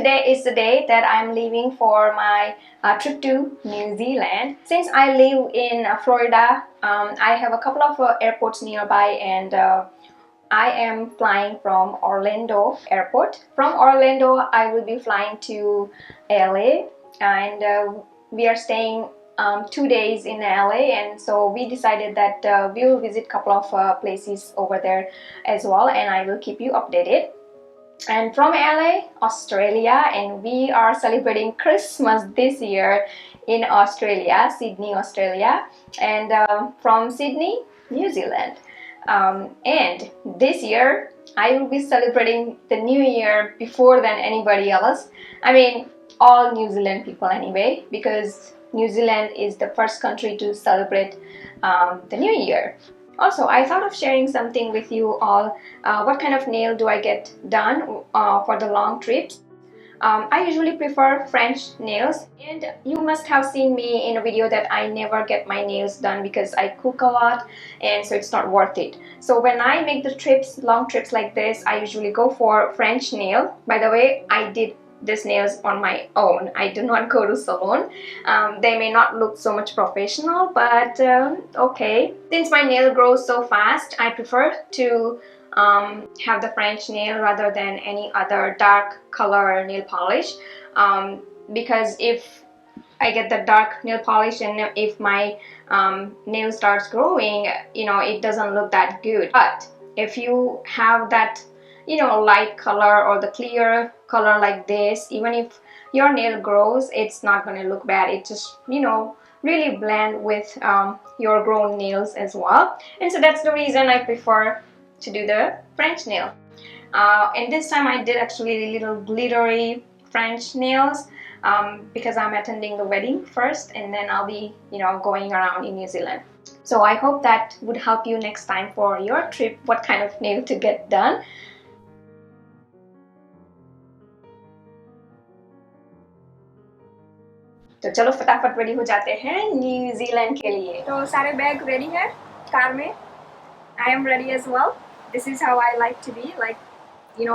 Today is the day that I'm leaving for my trip to New Zealand. Since I live in Florida, I have a couple of airports nearby, and I am flying from Orlando Airport. From Orlando, I will be flying to LA, and we are staying 2 days in LA, and so we decided that we will visit a couple of places over there as well, and I will keep you updated. And from LA, Australia, and we are celebrating Christmas this year in Australia, Sydney, Australia, and from Sydney, New Zealand. And this year, I will be celebrating the New Year before than anybody else. I mean, all New Zealand people anyway, because New Zealand is the first country to celebrate the New Year. Also, I thought of sharing something with you all. What kind of nail do I get done for the long trips? I usually prefer French nails, and you must have seen me in a video that I never get my nails done because I cook a lot, and so it's not worth it. So when I make the trips, long trips like this, I usually go for French nail. By the way, I did these nails on my own. I do not go to salon. They may not look so much professional, but okay. Since my nail grows so fast, I prefer to have the French nail rather than any other dark color nail polish, because if I get the dark nail polish and if my nail starts growing, it doesn't look that good. But if you have that light color or the clear color like this, even if your nail grows, it's not going to look bad. It just really blend with your grown nails as well. And so that's the reason I prefer to do the French nail. And this time I did actually little glittery French nails because I'm attending the wedding first, and then I'll be going around in New Zealand. So I hope that would help you next time for your trip, what kind of nail to get done. तो चलो फटाफट ready हो जाते हैं New Zealand के लिए। तो सारे बैग रेडी है कार में। I am ready as well. This is how I like to be, like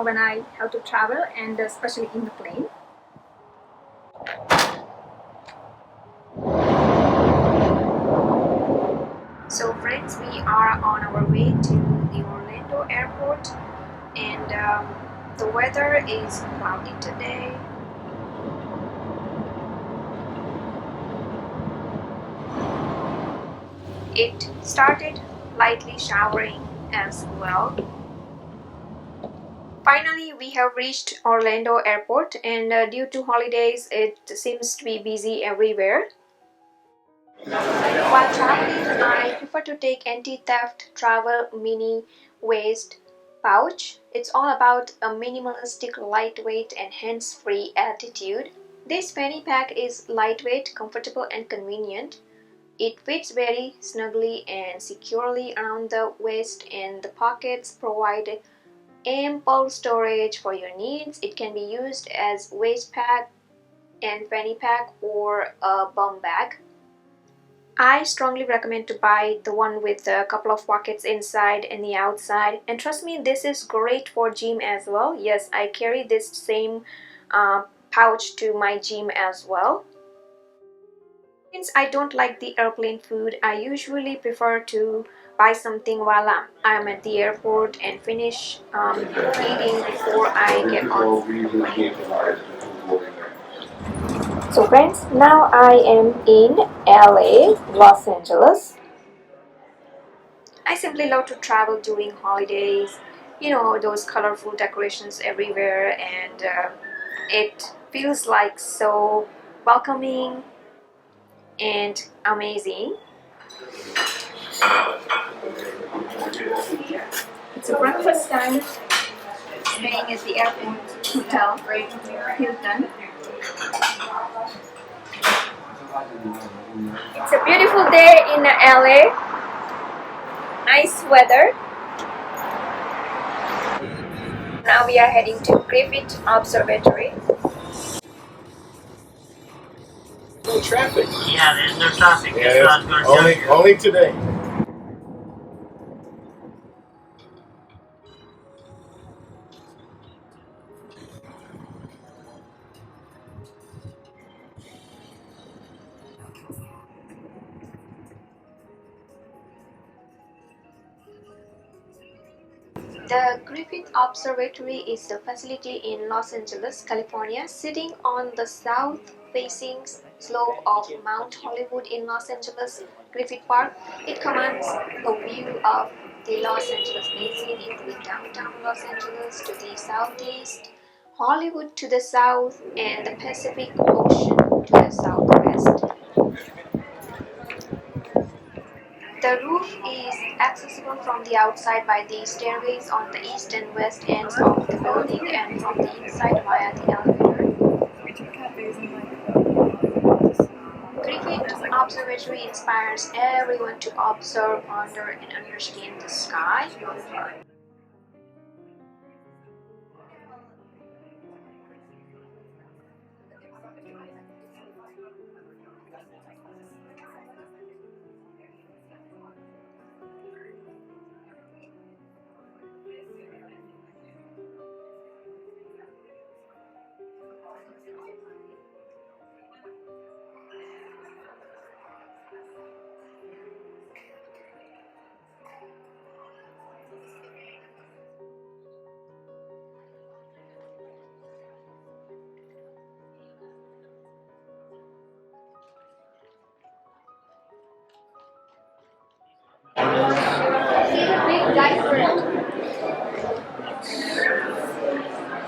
when I have to travel, and especially in the plane. So friends, we are on our way to the Orlando airport, and the weather is cloudy today. It started lightly showering as well. Finally, we have reached Orlando airport, and due to holidays, it seems to be busy everywhere. While traveling, I prefer to take anti-theft travel mini waist pouch. It's all about a minimalistic, lightweight and hands-free attitude. This fanny pack is lightweight, comfortable and convenient. It fits very snugly and securely around the waist, and the pockets provide ample storage for your needs. It can be used as waist pack and fanny pack or a bum bag. I strongly recommend to buy the one with a couple of pockets inside and the outside, and trust me, this is great for gym as well. Yes, I carry this same pouch to my gym as well. Since I don't like the airplane food, I usually prefer to buy something while I'm at the airport and finish eating before I get on the plane. So friends, now I am in LA, Los Angeles. I simply love to travel during holidays, those colorful decorations everywhere, and it feels like so welcoming and amazing. It's a breakfast time, staying at the airport hotel, Hilton. It's a beautiful day in LA. Nice weather. Now we are heading to Griffith Observatory. No traffic. Yeah, there's no traffic. Yeah, only today. The Griffith Observatory is a facility in Los Angeles, California, sitting on the south-facing slope of Mount Hollywood in Los Angeles Griffith Park. It commands a view of the Los Angeles Basin, including downtown Los Angeles to the southeast, Hollywood to the south, and the Pacific Ocean to the southwest. The roof is accessible from the outside by the stairways on the east and west ends of the building, and from the inside via the elevator. Griffith Observatory inspires everyone to observe, ponder, and understand the sky.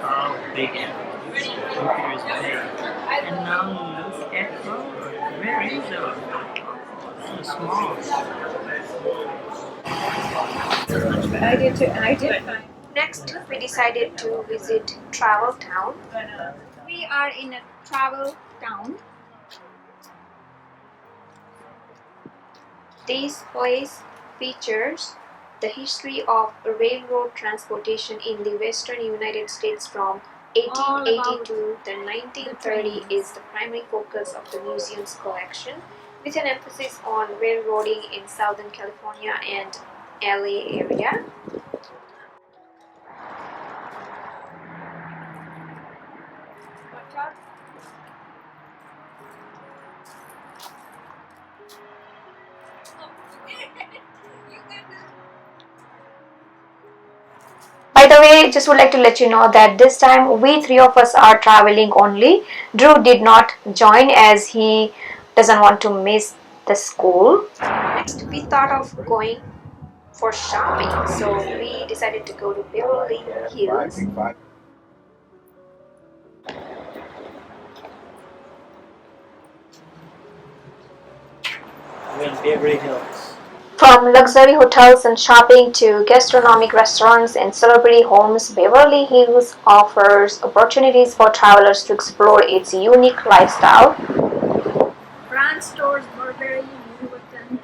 How big Jupiter is big. And now look at Earth. Where is Earth? So small. I did. Next, we decided to visit Travel Town. We are in a travel town. This place features the history of railroad transportation in the western United States from 1880 to the 1930 is the primary focus of the museum's collection, with an emphasis on railroading in Southern California and LA area. By the way, just would like to let you know that this time we three of us are traveling only. Drew did not join as he doesn't want to miss the school. Next, we thought of going for shopping, so we decided to go to Beverly Hills. We're in Beverly Hills. From luxury hotels and shopping to gastronomic restaurants and celebrity homes, Beverly Hills offers opportunities for travelers to explore its unique lifestyle. Brand stores Burberry, Louis Vuitton.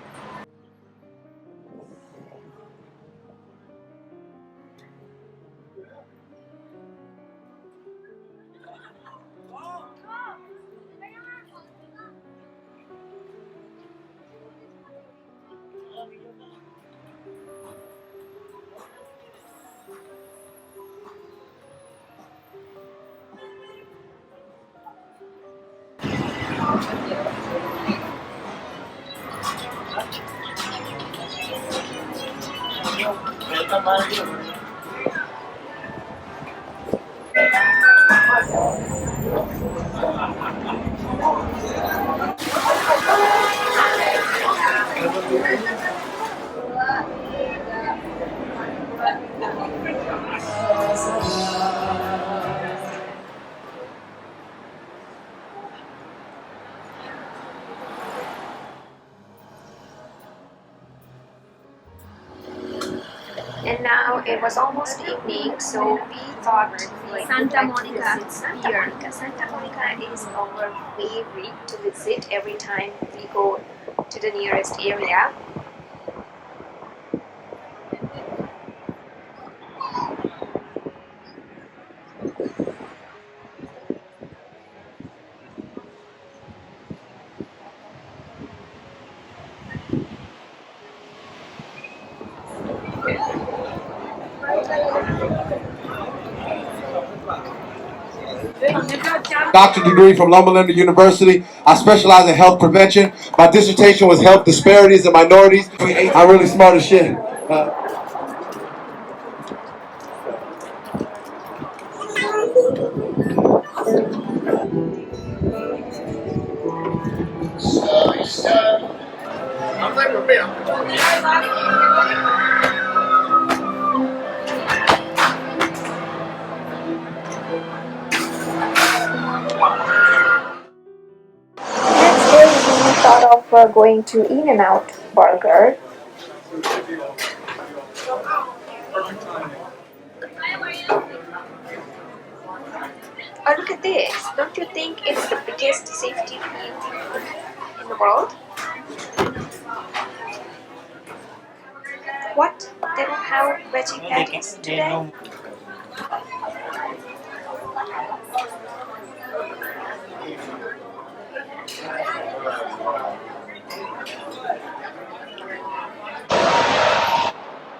And now it was almost evening, so we thought Santa Monica Pier. Santa Monica is our favorite to visit every time we go to the nearest area. Doctorate degree from Loma Linda University. I specialize in health prevention. My dissertation was health disparities and minorities. I'm really smart as shit. Next day, we thought of going to In-N-Out Burger. Oh, look at this. Don't you think it's the biggest safety pin in the world? What? They don't have veggie patties today?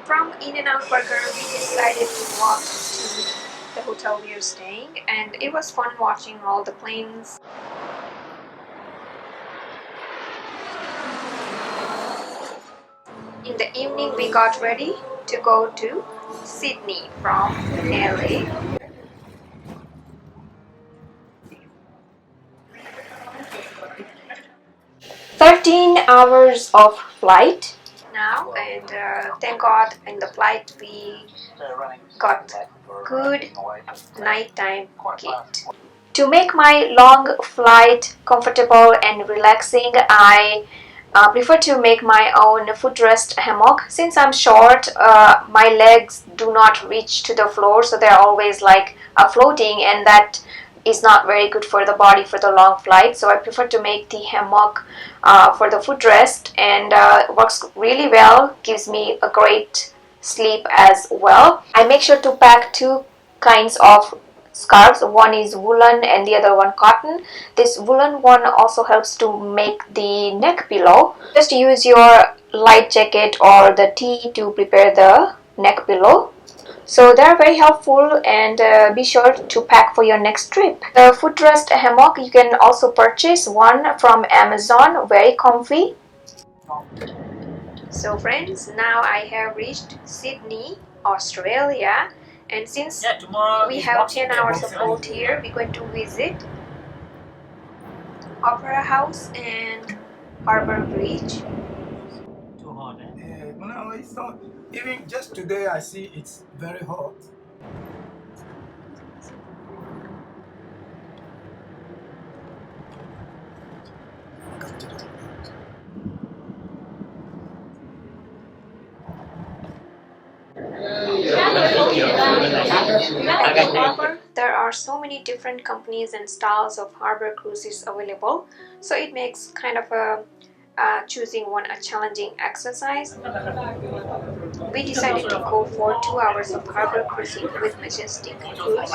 From In-N-Out Burger, we decided to walk to the hotel we are staying, and it was fun watching all the planes. In the evening, we got ready to go to Sydney from LA. 13 hours of flight now, and thank God in the flight we got good nighttime kit. To make my long flight comfortable and relaxing, I prefer to make my own footrest hammock. Since I'm short, my legs do not reach to the floor, so they're always like floating, and that is not very good for the body for the long flight. So I prefer to make the hammock for the footrest, and works really well, gives me a great sleep as well. I make sure to pack two kinds of scarves. One is woolen and the other one cotton. This woolen one also helps to make the neck pillow. Just use your light jacket or the tee to prepare the neck pillow. So they're very helpful, and be sure to pack for your next trip. The footrest hammock, you can also purchase one from Amazon, very comfy. So friends, now I have reached Sydney, Australia, and since we have 10 hours of boat here, we're going to visit Opera House and Harbour Bridge. Too hot, eh? Yeah, no, it's not. Even just today, I see it's very hot. At the harbour, there are so many different companies and styles of harbour cruises available, so it makes kind of a choosing one a challenging exercise. We decided to go for 2 hours of harbour cruising with Majestic Cruise.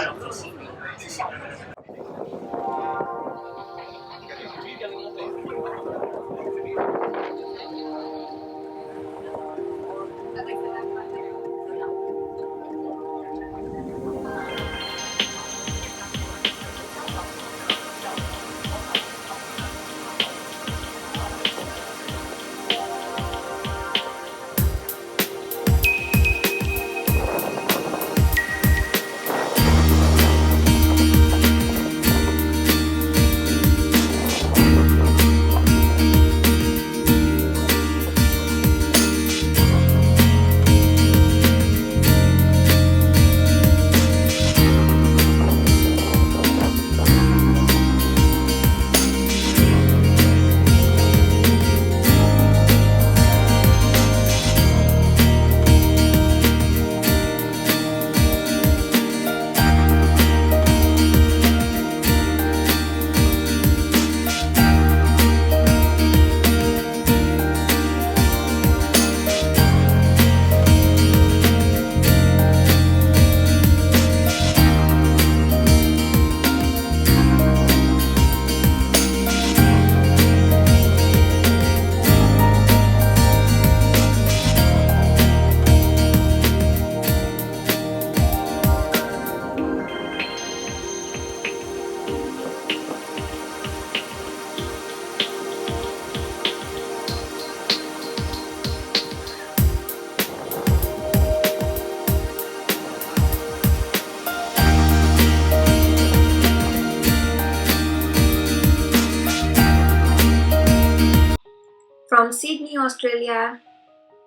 From Sydney, Australia,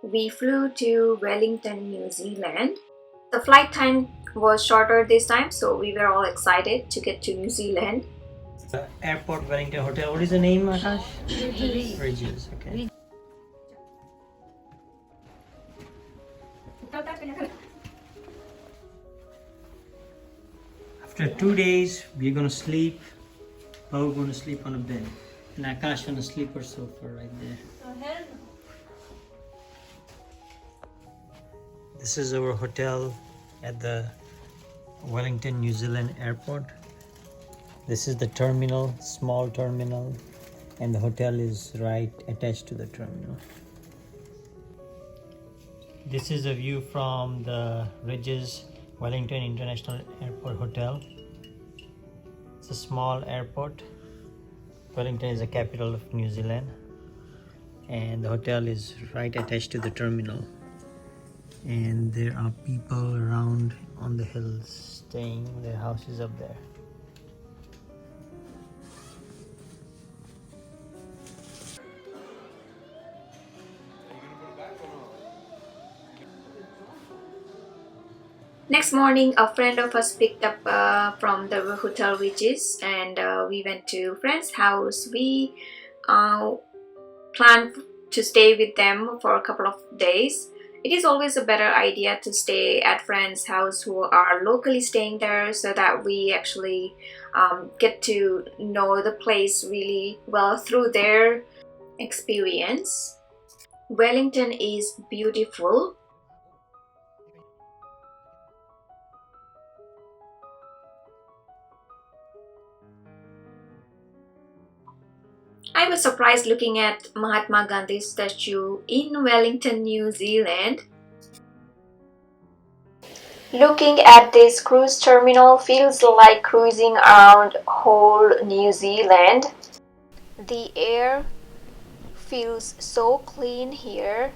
we flew to Wellington, New Zealand. The flight time was shorter this time, so we were all excited to get to New Zealand. Airport Wellington Hotel. What is the name, Akash? Regis. Okay. After 2 days, we're gonna sleep. We're gonna sleep on a bed, and Akash on a sleeper sofa right there. This is our hotel at the Wellington, New Zealand airport. This is the terminal, small terminal, and the hotel is right attached to the terminal. This is a view from the Regis Wellington International Airport Hotel. It's a small airport. Wellington is the capital of New Zealand, and the hotel is right attached to the terminal. And there are people around on the hills staying, their houses up there. Next morning, a friend of us picked up from the hotel Regis, and we went to friend's house. We planned to stay with them for a couple of days. It is always a better idea to stay at friends' house who are locally staying there, so that we actually get to know the place really well through their experience. Wellington is beautiful. I was surprised looking at Mahatma Gandhi's statue in Wellington, New Zealand. Looking at this cruise terminal feels like cruising around whole New Zealand. The air feels so clean here.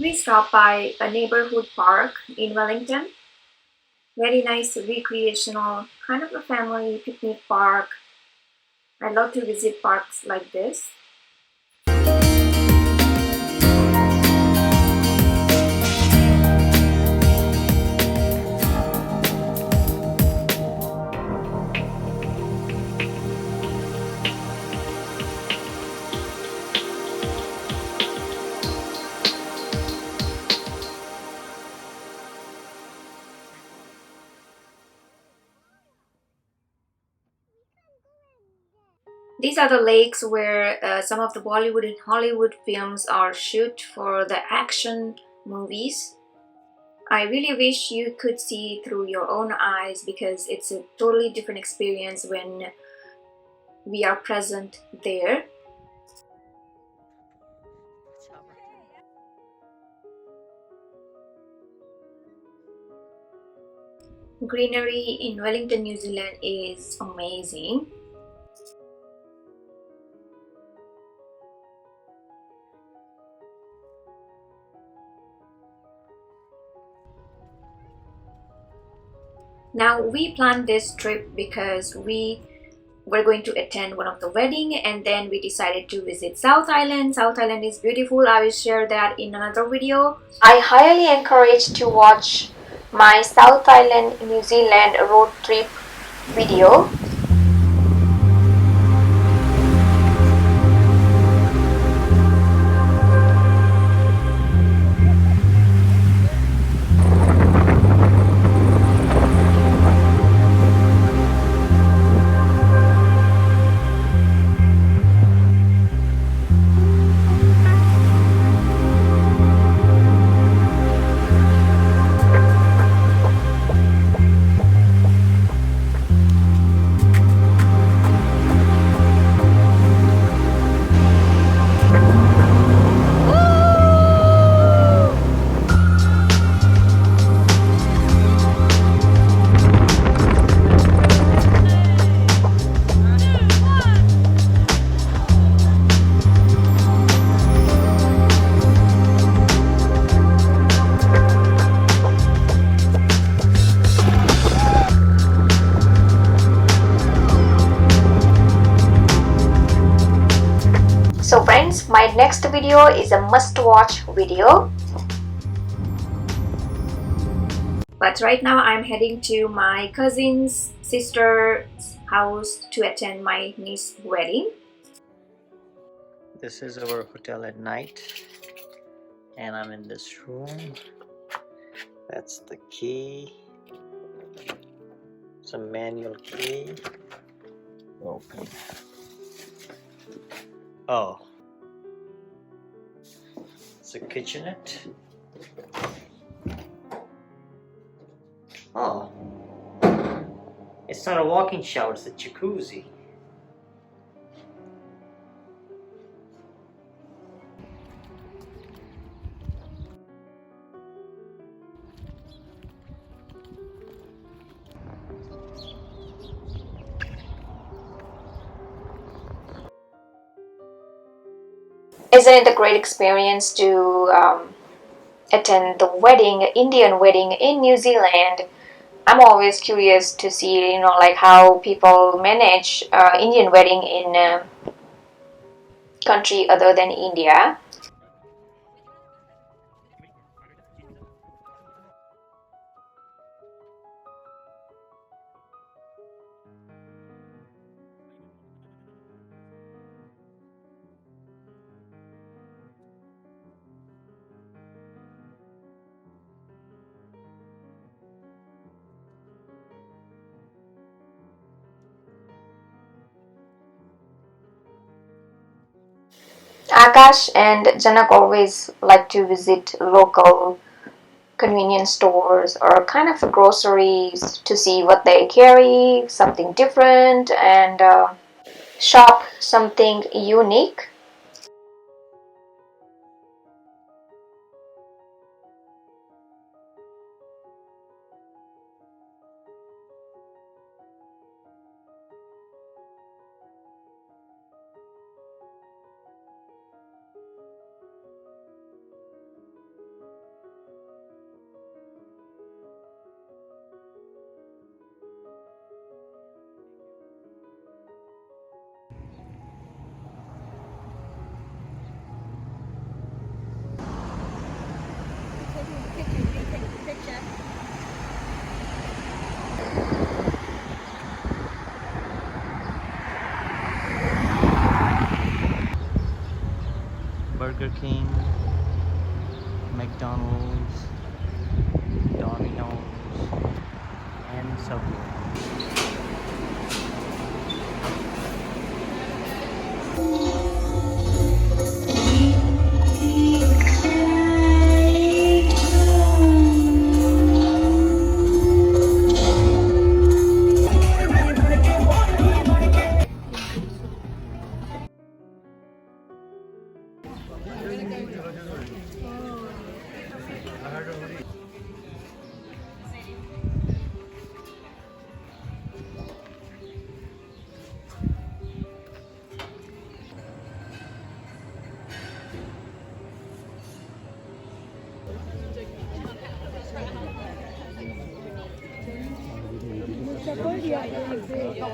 We stopped by a neighborhood park in Wellington. Very nice recreational, kind of a family picnic park. I love to visit parks like this. These are the lakes where some of the Bollywood and Hollywood films are shot for the action movies. I really wish you could see through your own eyes, because it's a totally different experience when we are present there. Greenery in Wellington, New Zealand is amazing. Now, we planned this trip because we were going to attend one of the wedding, and then we decided to visit South Island. South Island is beautiful. I will share that in another video. I highly encourage to watch my South Island, New Zealand road trip video. My next video is a must-watch video. But right now I'm heading to my cousin's sister's house to attend my niece's wedding. This is our hotel at night, and I'm in this room. That's the key. It's a manual key. Open. Oh, it's a kitchenette. Oh, it's not a walk-in shower, it's a jacuzzi. Isn't it a great experience to attend the wedding, Indian wedding in New Zealand? I'm always curious to see, like how people manage Indian wedding in a country other than India. Akash and Janak always like to visit local convenience stores or kind of groceries to see what they carry, something different, and shop something unique. Burger King, McDonald's, Domino's, and Subway.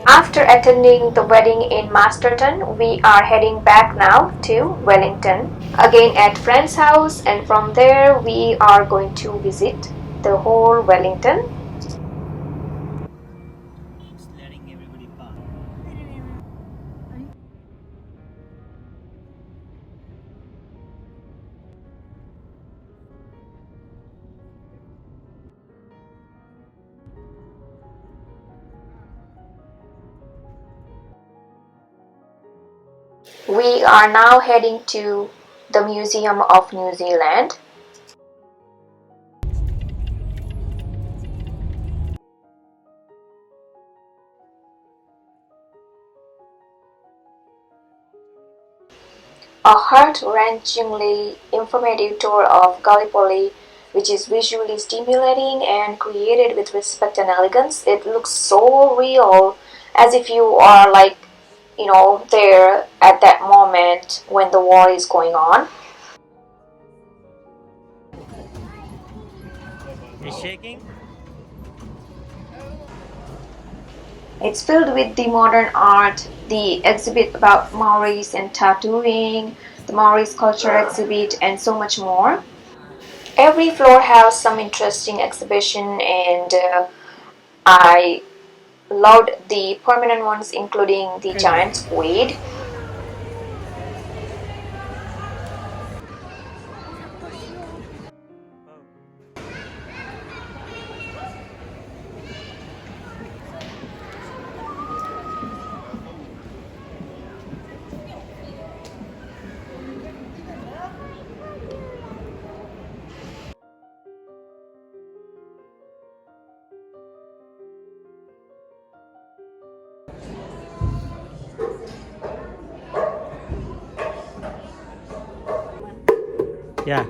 After attending the wedding in Masterton, we are heading back now to Wellington, again at friend's house, and from there we are going to visit the whole Wellington. Just letting everybody pass. We are now heading to the Museum of New Zealand. A heart-wrenchingly informative tour of Gallipoli, which is visually stimulating and created with respect and elegance. It looks so real, as if you are there at that moment when the war is going on. It's shaking? It's filled with the modern art, the exhibit about Maoris and tattooing, the Maori sculpture exhibit, and so much more. Every floor has some interesting exhibition, and I loved the permanent ones, including the giant squid. Yeah.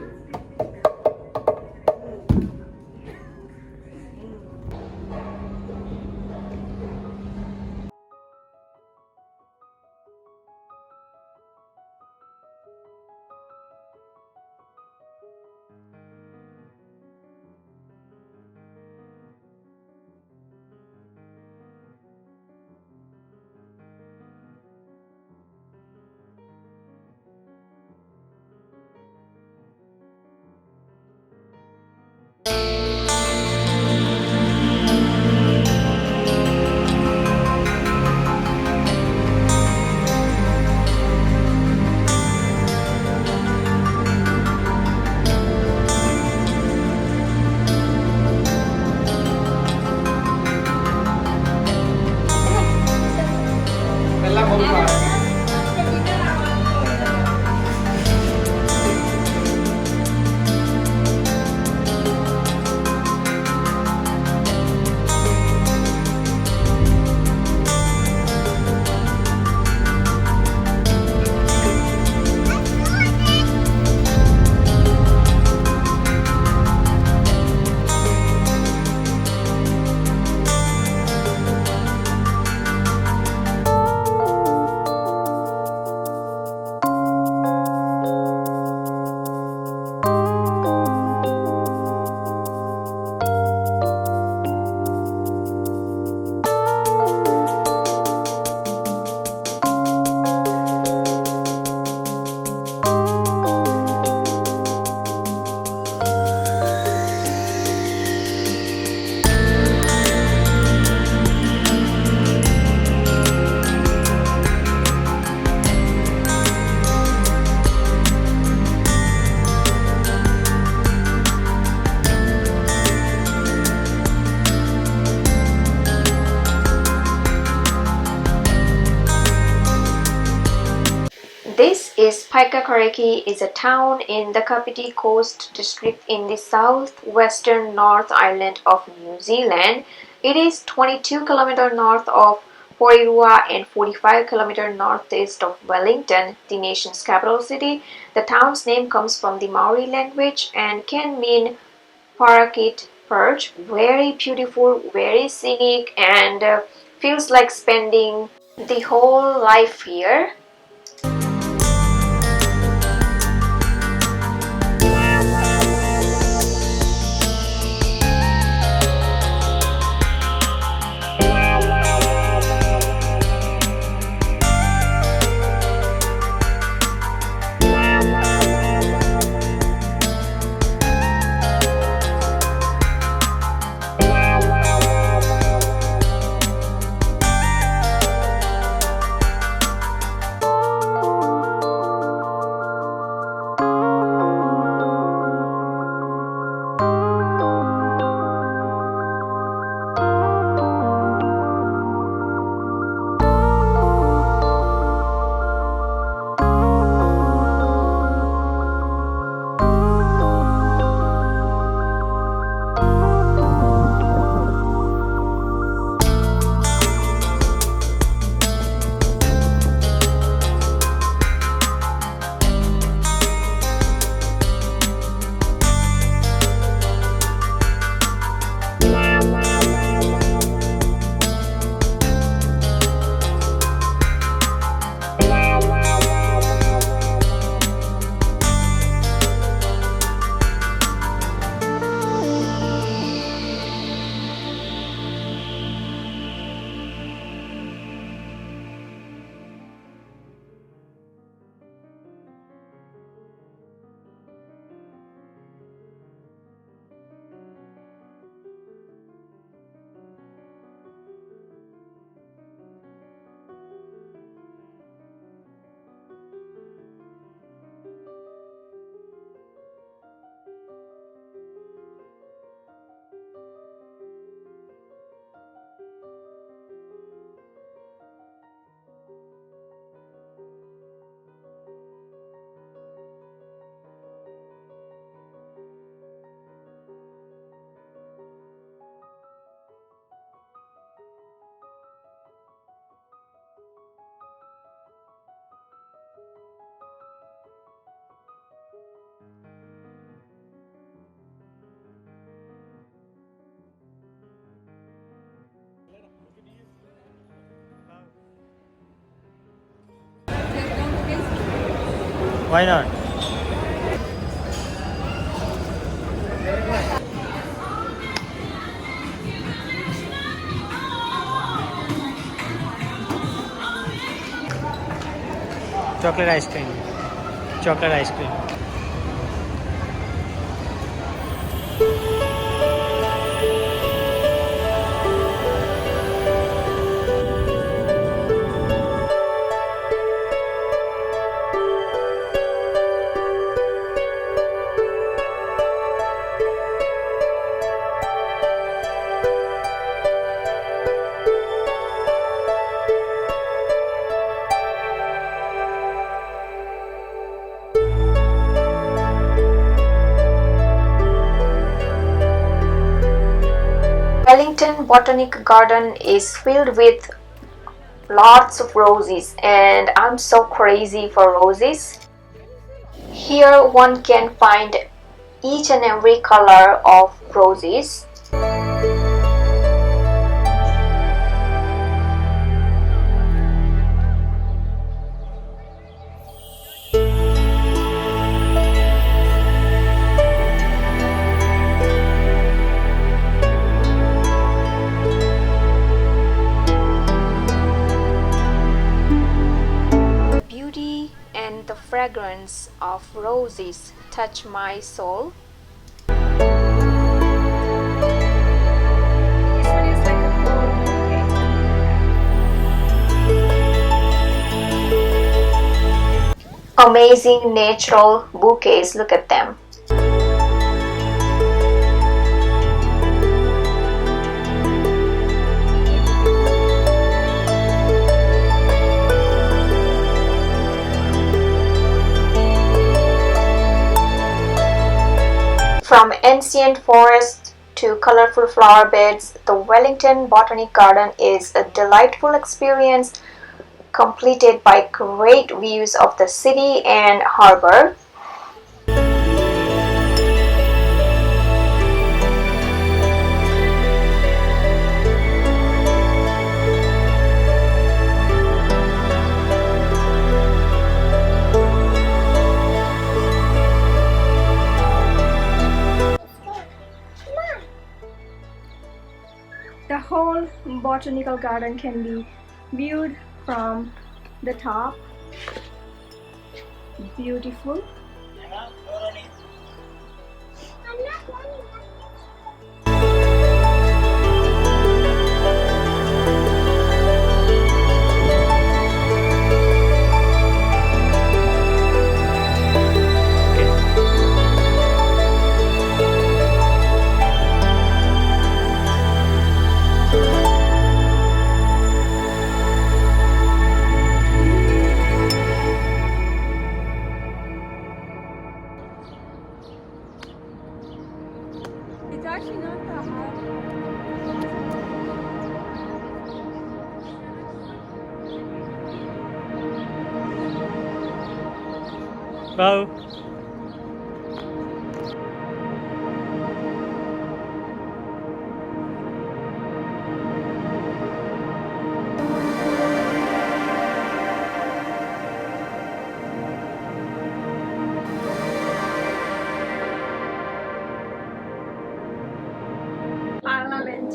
This is Paikakariki, is a town in the Kapiti Coast district in the southwestern North Island of New Zealand. It is 22 km north of Porirua and 45 km northeast of Wellington, the nation's capital city. The town's name comes from the Maori language and can mean parakeet perch. Very beautiful, very scenic, and feels like spending the whole life here. Why not? Chocolate ice cream. Chocolate ice cream. Wellington Botanic Garden is filled with lots of roses, and I'm so crazy for roses. Here one can find each and every color of roses. The beauty and the fragrance of roses touch my soul. Amazing natural bouquets, look at them. From ancient forests to colorful flower beds, the Wellington Botanic Garden is a delightful experience completed by great views of the city and harbor. The whole botanical garden can be viewed from the top. Beautiful. It's actually not that hot. Wow. Parliament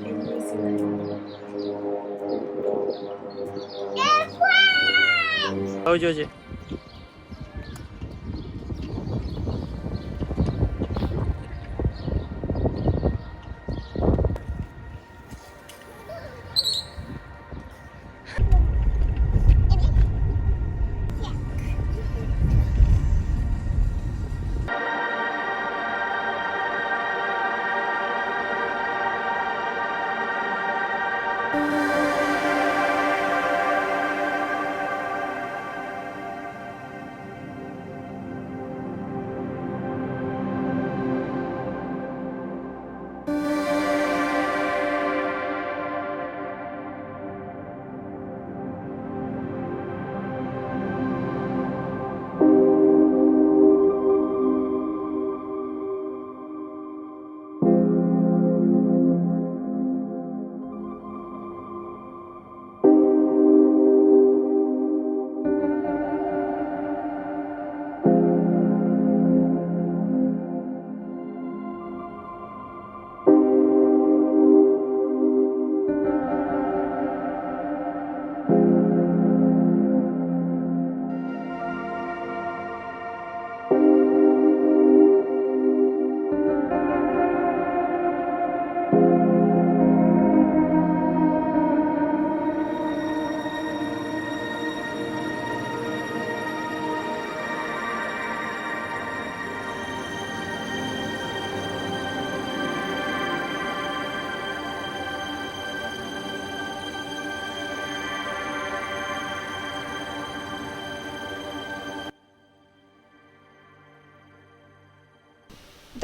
in New Zealand. Oh, George.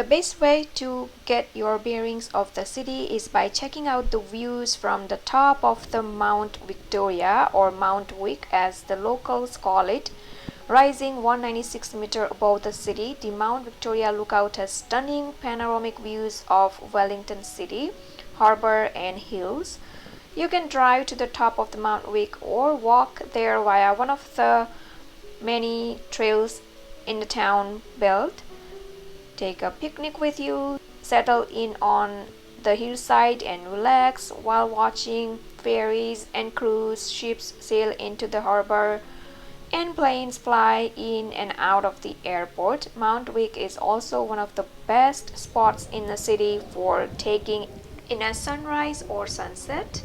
The best way to get your bearings of the city is by checking out the views from the top of the Mount Victoria, or Mount Vic as the locals call it. Rising 196 meters above the city, the Mount Victoria Lookout has stunning panoramic views of Wellington City, harbour and hills. You can drive to the top of the Mount Vic or walk there via one of the many trails in the town belt. Take a picnic with you, settle in on the hillside and relax while watching ferries and cruise ships sail into the harbour and planes fly in and out of the airport. Mount Vic is also one of the best spots in the city for taking in a sunrise or sunset.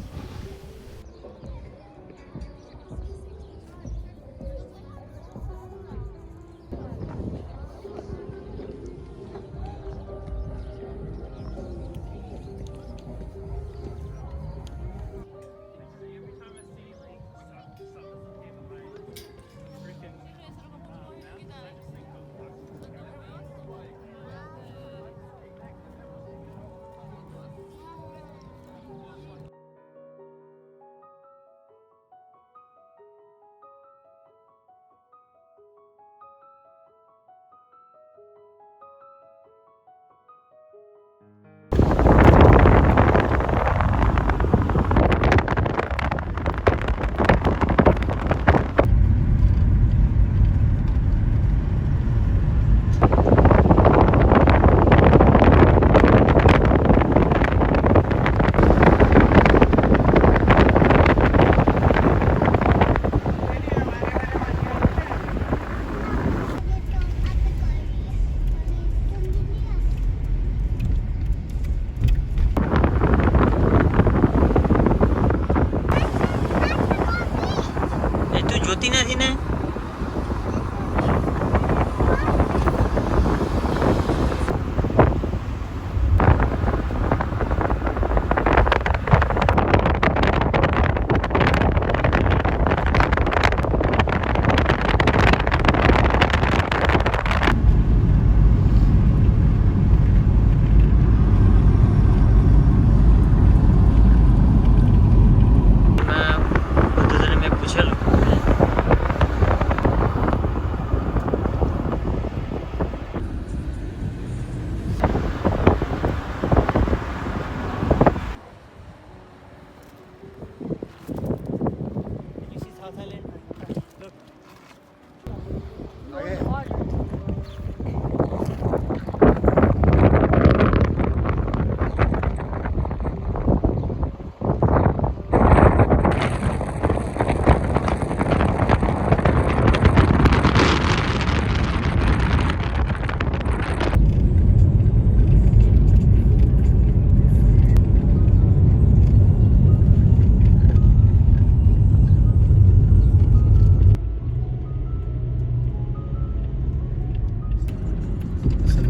જોતી નથી ને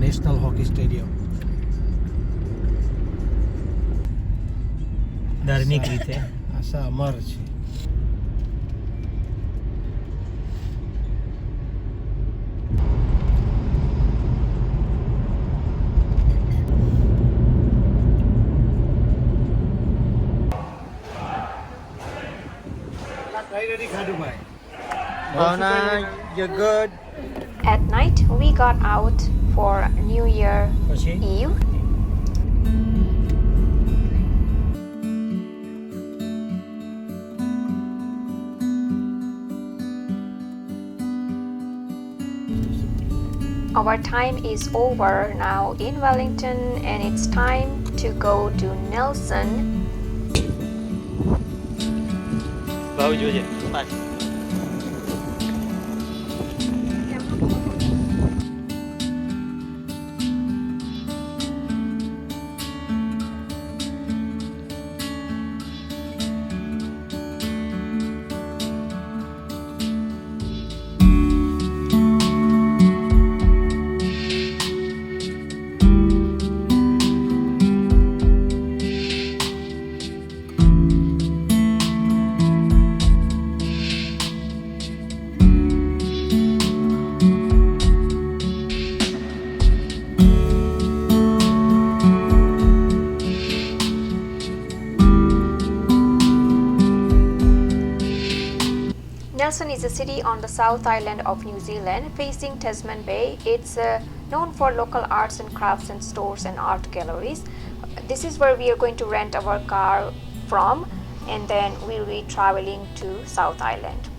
National Hockey Stadium. ધાર્મિક રીતે આશા અમર છે. ભાવના you're good At night, we got out for New Year પછી Eve. Our time is over now in Wellington and it's time to go to Nelson. ભાવ જોજે પાછ Wellington is a city on the South Island of New Zealand facing Tasman Bay. It's known for local arts and crafts and stores and art galleries. This is where we are going to rent our car from, and then we'll be traveling to South Island.